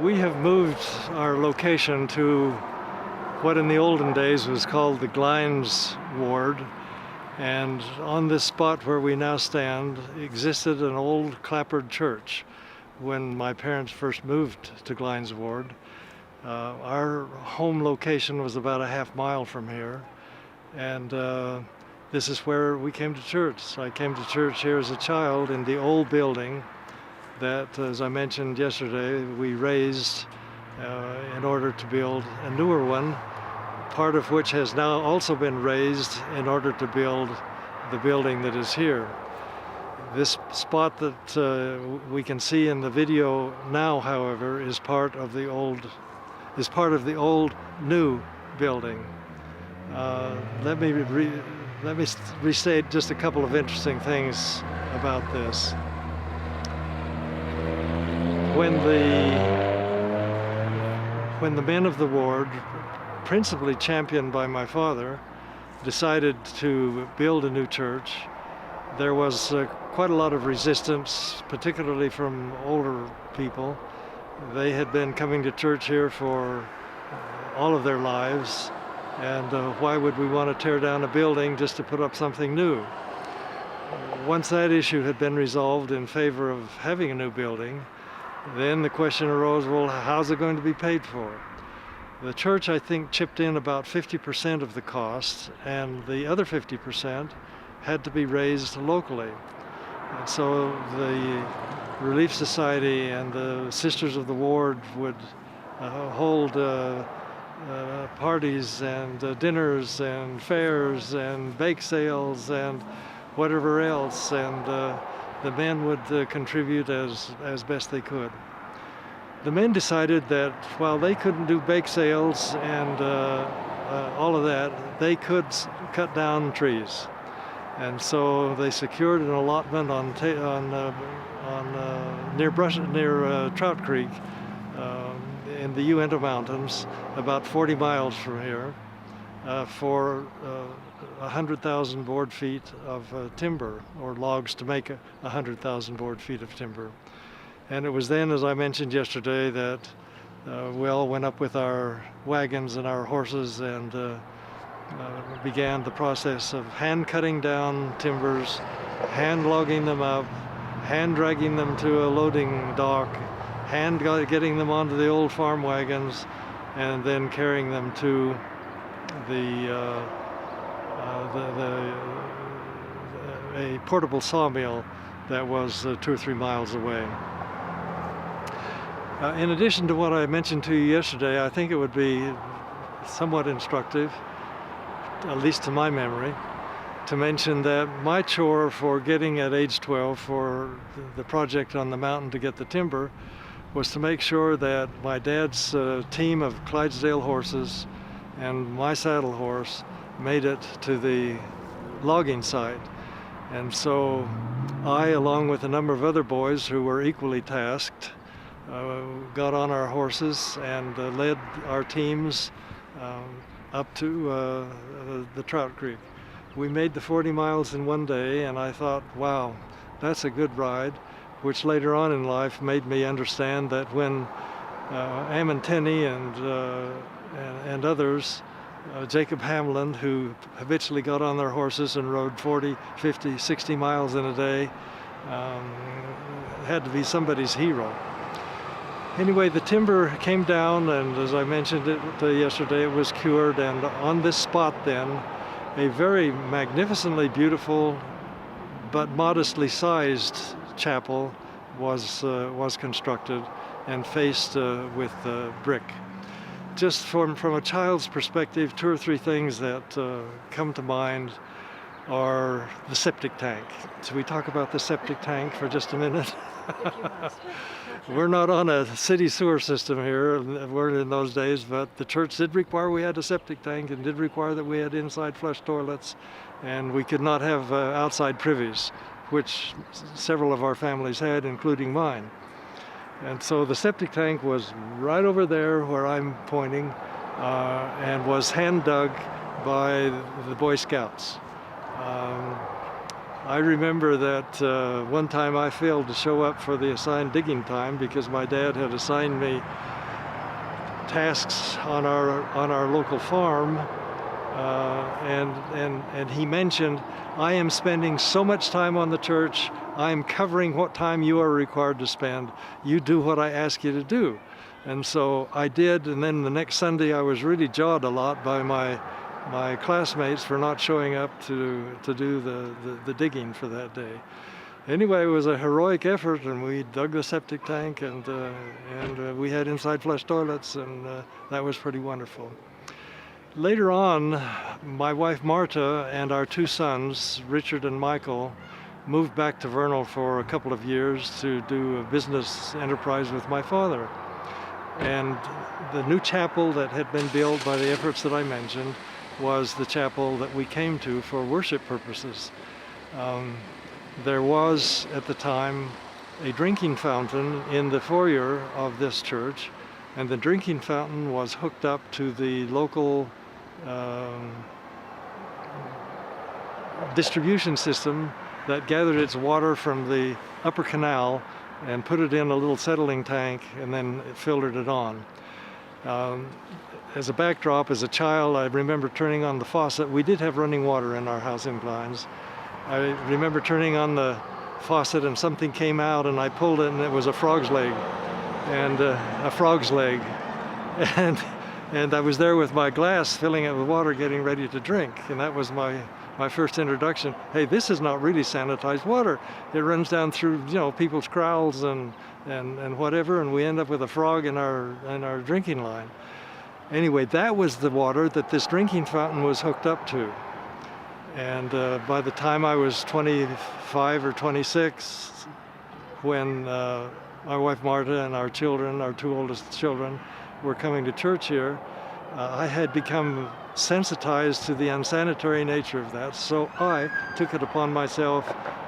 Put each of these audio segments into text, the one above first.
We have moved our location to what in the olden days was called the Glines ward, and on this spot where we now stand existed an old clapboard church when my parents first moved to Glines ward. Our home location was about a half mile from here, and this is where we came to church. So I came to church here as a child in the old building that, as I mentioned yesterday, we raised in order to build a newer one, part of which has now also been raised in order to build the building that is here. This spot that we can see in the video now, however, is part of the old new building. Let me restate just a couple of interesting things about this. When the men of the ward, principally championed by my father, decided to build a new church, there was quite a lot of resistance, particularly from older people. They had been coming to church here for all of their lives, and why would we want to tear down a building just to put up something new? Once that issue had been resolved in favor of having a new building, then the question arose, well, how's it going to be paid for? The church, I think, chipped in about 50% of the cost, and the other 50% had to be raised locally. And so the Relief Society and the Sisters of the Ward would hold parties and dinners and fairs and bake sales and whatever else, and the men would contribute as best they could. The men decided that while they couldn't do bake sales and all of that, they could cut down trees. And so they secured an allotment near Trout Creek in the Uinta Mountains, about 40 miles from here, for 100,000 board feet of timber, or logs to make 100,000 board feet of timber. And it was then, as I mentioned yesterday, that we all went up with our wagons and our horses and began the process of hand cutting down timbers, hand logging them up, hand dragging them to a loading dock, hand getting them onto the old farm wagons, and then carrying them to a portable sawmill that was 2 or 3 miles away. In addition to what I mentioned to you yesterday, I think it would be somewhat instructive, at least to my memory, to mention that my chore for getting at age 12 for the project on the mountain to get the timber was to make sure that my dad's team of Clydesdale horses and my saddle horse made it to the logging site. And so I, along with a number of other boys who were equally tasked, got on our horses and led our teams up to the Trout Creek. We made the 40 miles in one day, and I thought, wow, that's a good ride, which later on in life made me understand that when Ammon Tenney and others, Jacob Hamlin, who habitually got on their horses and rode 40, 50, 60 miles in a day, had to be somebody's hero. Anyway, the timber came down, and as I mentioned it yesterday, it was cured, and on this spot then, a very magnificently beautiful but modestly sized chapel was constructed and faced with brick. Just from a child's perspective, 2 or 3 things that come to mind are the septic tank. Should we talk about the septic tank for just a minute? We're not on a city sewer system here, we're in those days, but the church did require we had a septic tank and did require that we had inside flush toilets, and we could not have outside privies, which several of our families had, including mine. And so the septic tank was right over there where I'm pointing, and was hand dug by the Boy Scouts. I remember that one time I failed to show up for the assigned digging time because my dad had assigned me tasks on our local farm, and he mentioned, I am spending so much time on the church, I am covering what time you are required to spend. You do what I ask you to do. And so I did, and then the next Sunday I was really jawed a lot by my classmates for not showing up to do the digging for that day. Anyway, it was a heroic effort, and we dug the septic tank, and we had inside flush toilets, and that was pretty wonderful. Later on, my wife Marta and our two sons, Richard and Michael, moved back to Vernal for a couple of years to do a business enterprise with my father. And the new chapel that had been built by the efforts that I mentioned was the chapel that we came to for worship purposes. There was, at the time, a drinking fountain in the foyer of this church, and the drinking fountain was hooked up to the local distribution system that gathered its water from the upper canal and put it in a little settling tank, and then it filtered it on. As a backdrop, as a child, I remember turning on the faucet. We did have running water in our house in Glines. I remember turning on the faucet and something came out, and I pulled it, and it was a frog's leg, and and I was there with my glass, filling it with water, getting ready to drink, and that was my first introduction. Hey, this is not really sanitized water. It runs down through, people's crowds and whatever, and we end up with a frog in our drinking line. Anyway, that was the water that this drinking fountain was hooked up to. And by the time I was 25 or 26, when my wife Marta and our children, our two oldest children, were coming to church here, I had become sensitized to the unsanitary nature of that, so I took it upon myself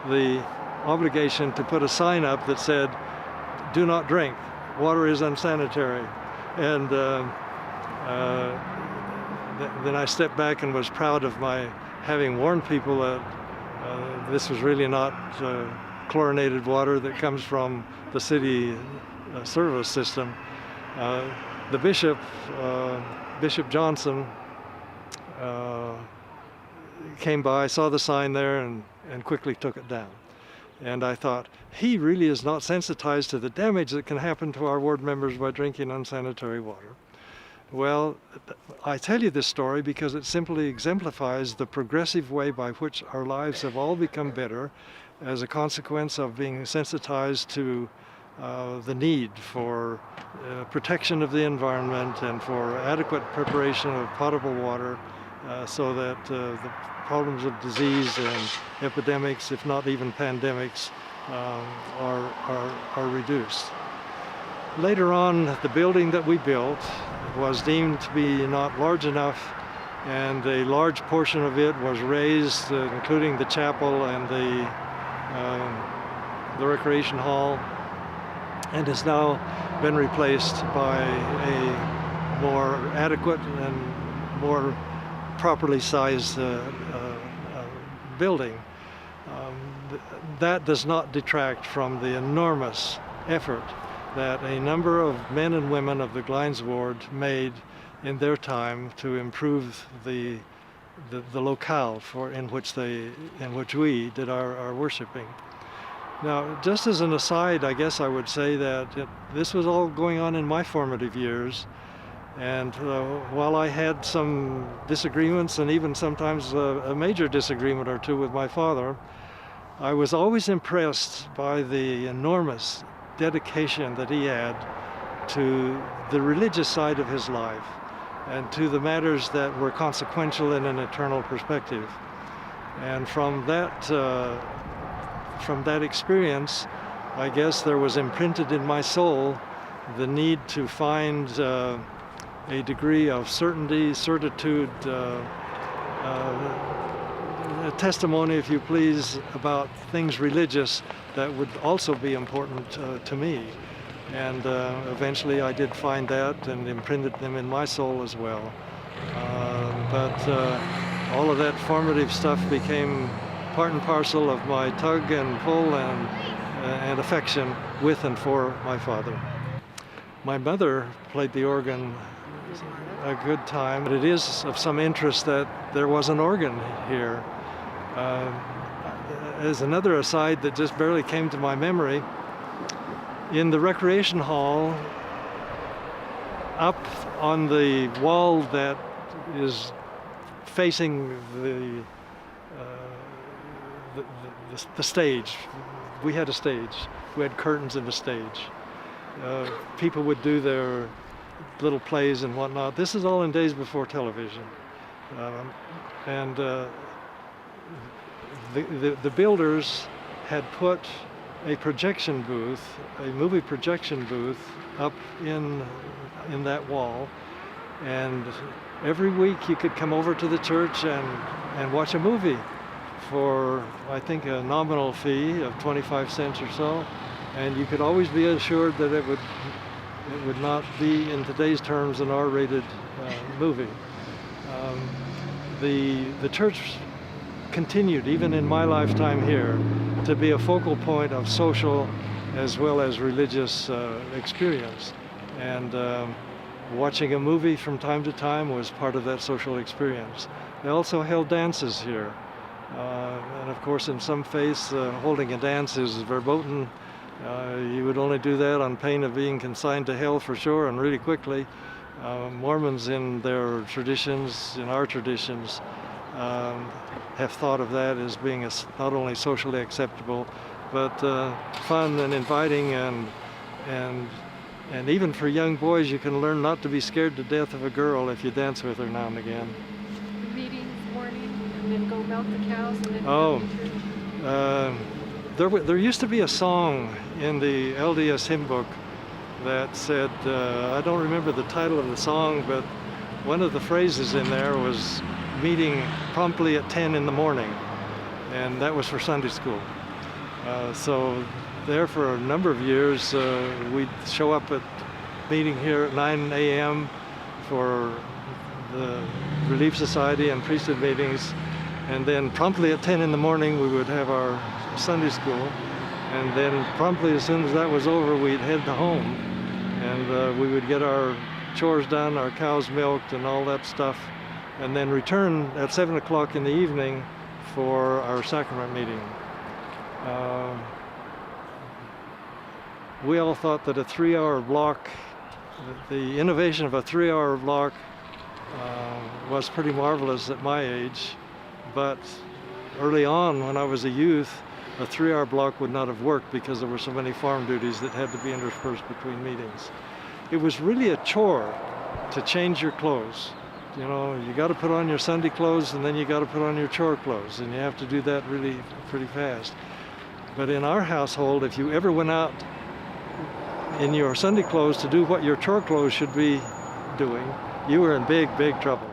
the obligation to put a sign up that said, "Do not drink, water is unsanitary." And then I stepped back and was proud of my having warned people that this was really not chlorinated water that comes from the city service system. The bishop, Bishop Johnson, came by, saw the sign there, and quickly took it down. And I thought, he really is not sensitized to the damage that can happen to our ward members by drinking unsanitary water. Well, I tell you this story because it simply exemplifies the progressive way by which our lives have all become better as a consequence of being sensitized to the need for protection of the environment and for adequate preparation of potable water so that the problems of disease and epidemics, if not even pandemics, are reduced. Later on, the building that we built was deemed to be not large enough, and a large portion of it was raised, including the chapel and the recreation hall, and has now been replaced by a more adequate and more properly sized building. That does not detract from the enormous effort that a number of men and women of the Glines ward made in their time to improve the locale in which we did our worshiping. Now, just as an aside, I guess I would say that this was all going on in my formative years, and while I had some disagreements and even sometimes a major disagreement or two with my father, I was always impressed by the enormous dedication that he had to the religious side of his life and to the matters that were consequential in an eternal perspective. And from that experience, I guess there was imprinted in my soul the need to find a degree of certainty, certitude, a testimony, if you please, about things religious that would also be important to me. And eventually I did find that and imprinted them in my soul as well. But all of that formative stuff became part and parcel of my tug and pull and affection with and for my father. My mother played the organ a good time, but it is of some interest that there was an organ here. As another aside that just barely came to my memory, in the recreation hall, up on the wall that is facing the stage, we had a stage. We had curtains in the stage. People would do their little plays and whatnot. This is all in days before television. The builders had put a projection booth, a movie projection booth, up in that wall, and every week you could come over to the church and watch a movie for, I think, a nominal fee of 25 cents or so, and you could always be assured that it would not be, in today's terms, an R-rated movie. The church continued, even in my lifetime here, to be a focal point of social as well as religious experience. And watching a movie from time to time was part of that social experience. They also held dances here. And of course, in some faiths, holding a dance is verboten. You would only do that on pain of being consigned to hell for sure, and really quickly. Mormons in their traditions, in our traditions, have thought of that as being not only socially acceptable, but fun and inviting, and even for young boys, you can learn not to be scared to death of a girl if you dance with her now and again. Meetings morning, and then go milk the cows, and then Oh, there used to be a song in the LDS hymn book that said, I don't remember the title of the song, but one of the phrases in there was meeting promptly at 10 in the morning, and that was for Sunday school. So there for a number of years, we'd show up at meeting here at 9 a.m. for the Relief Society and priesthood meetings, and then promptly at 10 in the morning we would have our Sunday school, and then promptly as soon as that was over we'd head to home, and we would get our chores done, our cows milked and all that stuff, and then return at 7 o'clock in the evening for our sacrament meeting. We all thought that a 3-hour block, the innovation of a 3-hour block was pretty marvelous at my age, but early on when I was a youth, a 3-hour block would not have worked because there were so many farm duties that had to be interspersed between meetings. It was really a chore to change your clothes. You know, you got to put on your Sunday clothes and then you got to put on your chore clothes, and you have to do that really pretty fast. But in our household, if you ever went out in your Sunday clothes to do what your chore clothes should be doing, you were in big, big trouble.